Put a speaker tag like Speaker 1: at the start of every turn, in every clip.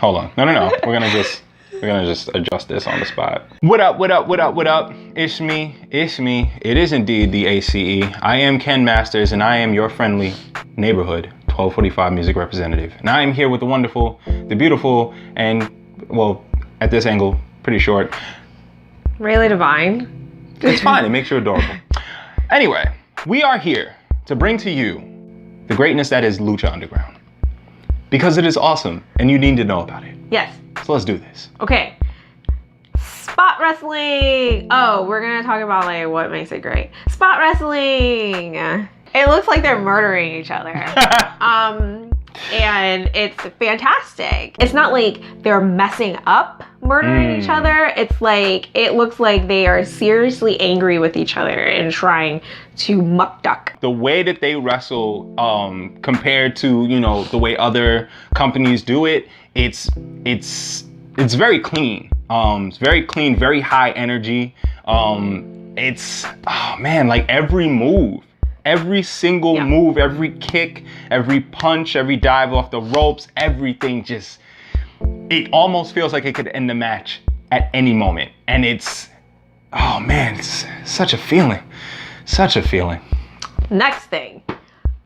Speaker 1: Hold on. No. We're gonna just adjust this on the spot. What up? It's me. It is indeed the ACE. I am Ken Masters, and I am your friendly neighborhood 1245 music representative. And I am here with the wonderful, the beautiful, and, well, at this angle, pretty short.
Speaker 2: Really divine.
Speaker 1: It's fine. It makes you adorable. Anyway, we are here to bring to you the greatness that is Lucha Underground. Because it is awesome, and you need to know about it.
Speaker 2: Yes.
Speaker 1: So let's do this.
Speaker 2: Okay. Spot wrestling. Oh, we're gonna talk about like what makes it great. Spot wrestling. It looks like they're murdering each other. And it's fantastic. It's not like they're messing up murdering each other. It's like, it looks like they are seriously angry with each other and trying to muck duck.
Speaker 1: The way that they wrestle, compared to, you know, the way other companies do it, it's very clean. It's very clean, very high energy. It's, oh man, like every move. Every single move, every kick, every punch, every dive off the ropes, everything just, it almost feels like it could end the match at any moment. And it's, oh man, it's such a feeling. Such a feeling.
Speaker 2: Next thing,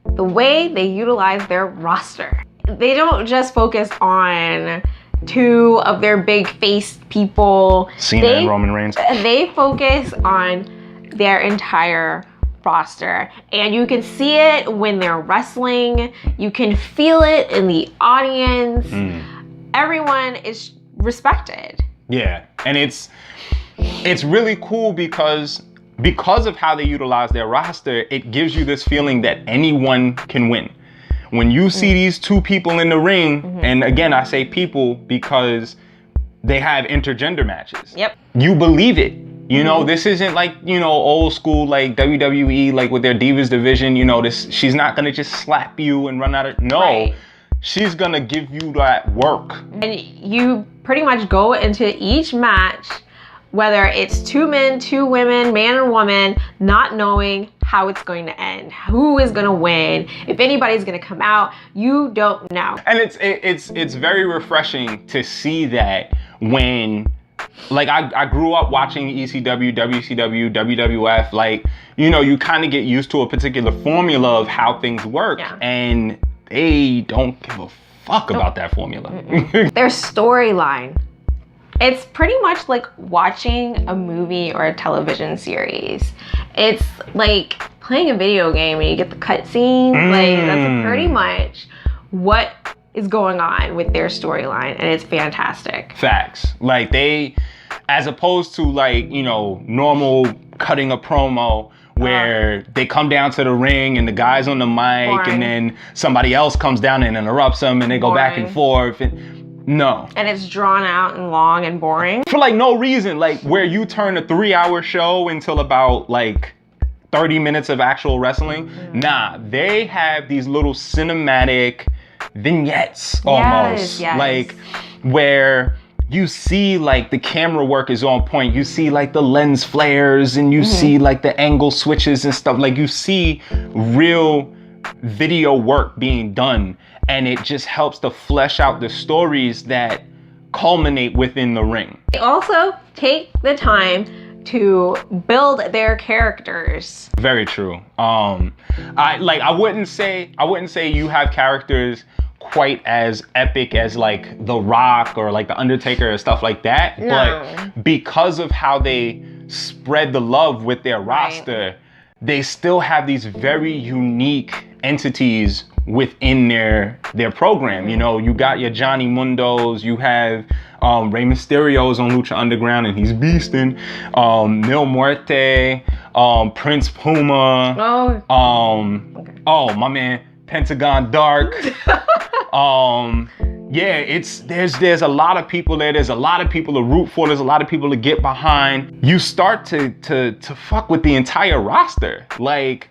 Speaker 2: the way they utilize their roster. They don't just focus on two of their big face people.
Speaker 1: Cena and Roman Reigns.
Speaker 2: They focus on their entire roster, and you can see it when they're wrestling. You can feel it in the audience. Everyone is respected.
Speaker 1: Yeah, and it's really cool because of how they utilize their roster. It gives you this feeling that anyone can win. When you see these two people in the ring, and again I say people because they have intergender matches. Yep. You believe it. You know, this isn't like, you know, old school like WWE, like with their Divas division, you know, she's not gonna just slap you and run out of, no, she's gonna give you that work. And
Speaker 2: you pretty much go into each match, whether it's two men, two women, man and woman, not knowing how it's going to end, who is gonna win, if anybody's gonna come out, you don't know. And
Speaker 1: it's very refreshing to see that when, like I grew up watching ECW, WCW, WWF, like, you know, you kind of get used to a particular formula of how things work, and they don't give a fuck about that formula.
Speaker 2: Their storyline, it's pretty much like watching a movie or a television series. It's like playing a video game and you get the cutscenes. Like, that's pretty much what is going on with their storyline, and it's fantastic.
Speaker 1: Facts. Like they, as opposed to like, you know, normal cutting a promo where they come down to the ring and the guy's on the mic and then somebody else comes down and interrupts them and they go back and forth. And no. And
Speaker 2: it's drawn out and long and boring.
Speaker 1: For like no reason, like where you turn a 3-hour show until about like 30 minutes of actual wrestling. Nah, they have these little cinematic vignettes almost, like where you see like the camera work is on point, you see like the lens flares and you see like the angle switches and stuff, like you see real video work being done, and it just helps to flesh out the stories that culminate within the ring.
Speaker 2: They also take the time to build their characters.
Speaker 1: Very true. I wouldn't say you have characters quite as epic as like The Rock or like The Undertaker or stuff like that. No. But because of how they spread the love with their roster, they still have these very unique entities within their program. You know, you got your Johnny Mundos, you have Rey Mysterio's on Lucha Underground and he's beasting. Mil Muerte, Prince Puma. Oh, my man, Pentagon Dark. Yeah, there's a lot of people there. There's a lot of people to root for. There's a lot of people to get behind. You start to fuck with the entire roster. Like,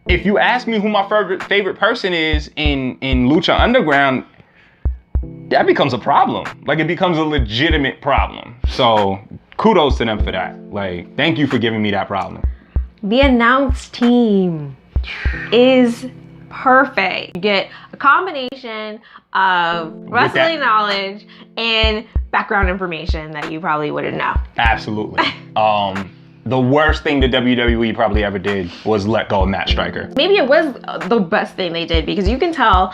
Speaker 1: if you ask me who my favorite person is in Lucha Underground, that becomes a problem. Like, it becomes a legitimate problem. So kudos to them for that. Like, thank you for giving me that problem.
Speaker 2: The announce team is perfect. You get a combination of wrestling knowledge and background information that you probably wouldn't know.
Speaker 1: Absolutely. The worst thing the WWE probably ever did was let go of Matt Striker.
Speaker 2: Maybe it was the best thing they did, because you can tell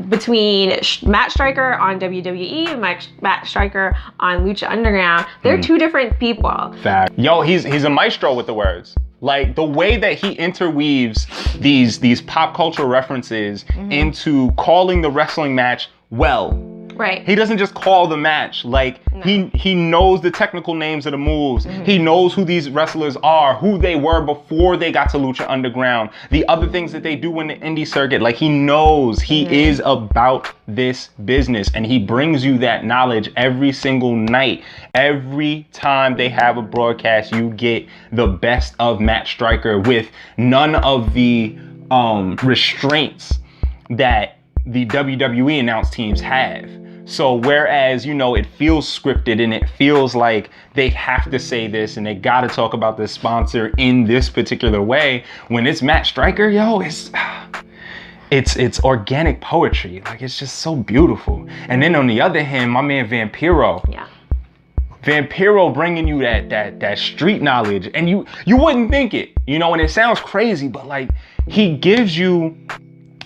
Speaker 2: between Matt Striker on WWE and Matt Striker on Lucha Underground, they're two different people.
Speaker 1: Fact. Yo, he's a maestro with the words. Like, the way that he interweaves these pop culture references into calling the wrestling match well.
Speaker 2: Right.
Speaker 1: He doesn't just call the match. Like, he knows the technical names of the moves. He knows who these wrestlers are, who they were before they got to Lucha Underground, the other things that they do in the indie circuit. Like, he knows he is about this business, and he brings you that knowledge every single night. Every time they have a broadcast, you get the best of Matt Striker with none of the restraints that the WWE announce teams have. So whereas, you know, it feels scripted and it feels like they have to say this and they got to talk about the sponsor in this particular way, when it's Matt Striker, yo, it's organic poetry. Like, it's just so beautiful. And then on the other hand, my man Vampiro.
Speaker 2: Yeah.
Speaker 1: Vampiro bringing you that street knowledge, and you wouldn't think it, you know, and it sounds crazy, but like, he gives you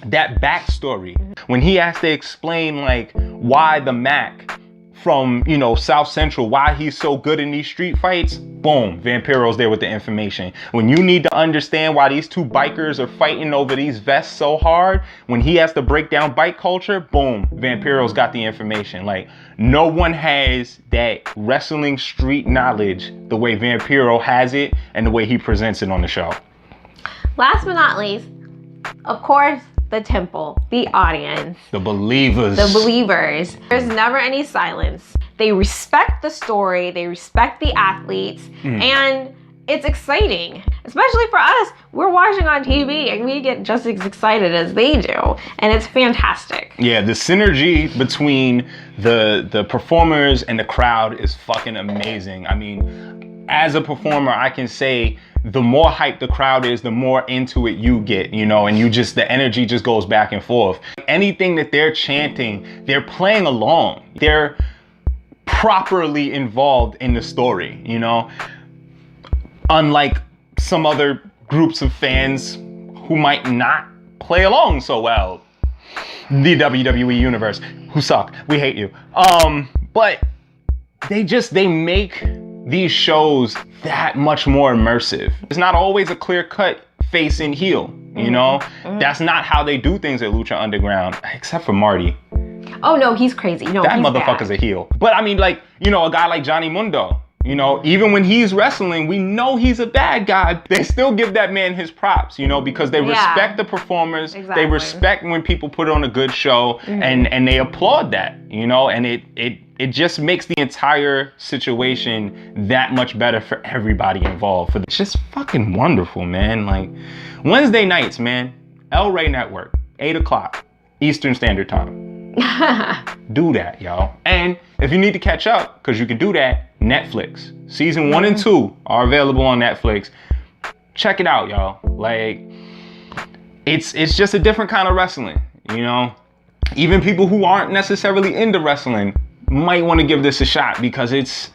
Speaker 1: that backstory when he has to explain like why the Mac from, you know, South Central, why he's so good in these street fights. Boom, Vampiro's there with the information. When you need to understand why these two bikers are fighting over these vests so hard, when he has to break down bike culture, boom, Vampiro's got the information. Like, no one has that wrestling street knowledge the way Vampiro has it and the way he presents it on the show.
Speaker 2: Last but not least, of course, the temple, the audience,
Speaker 1: the believers. There's never any silence. They respect the story, they respect the athletes, and it's exciting. Especially for us, we're watching on TV and we get just as excited as they do, and it's fantastic. Yeah, the synergy between the performers and the crowd is fucking amazing. I mean, as a performer, I can say the more hype the crowd is, the more into it you get, you know, and the energy just goes back and forth. Anything that they're chanting, they're playing along. They're properly involved in the story, you know, unlike some other groups of fans who might not play along so well. The WWE universe, who suck, we hate you. But they make these shows that much more immersive. It's not always a clear-cut face and heel, you know? That's not how they do things at Lucha Underground, except for Marty.
Speaker 2: Oh no, he's crazy. No,
Speaker 1: that
Speaker 2: he's
Speaker 1: motherfucker's
Speaker 2: bad.
Speaker 1: a heel. But I mean, like, you know, a guy like Johnny Mundo, you know, even when he's wrestling, we know he's a bad guy. They still give that man his props, you know, because they respect the performers. Exactly. They respect when people put on a good show, and they applaud that, you know, and it just makes the entire situation that much better for everybody involved. It's just fucking wonderful, man. Like, Wednesday nights, man, Rey Network, 8 o'clock Eastern Standard Time. Do that, y'all. And if you need to catch up, because you can do that, Netflix. Season 1 and 2 are available on Netflix. Check it out, y'all. Like, it's just a different kind of wrestling, you know? Even people who aren't necessarily into wrestling might want to give this a shot, because it's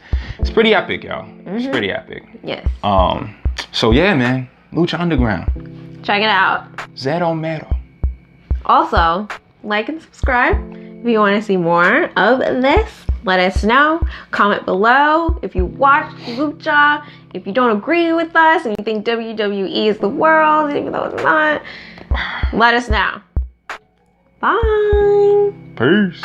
Speaker 1: pretty epic, y'all. It's pretty epic.
Speaker 2: Yes.
Speaker 1: So yeah, man, Lucha Underground.
Speaker 2: Check it out.
Speaker 1: Zero Mero.
Speaker 2: Also, like and subscribe if you want to see more of this. Let us know. Comment below if you watch Lucha, if you don't agree with us and you think WWE is the world, even though it's not. Let us know. Bye.
Speaker 1: Peace.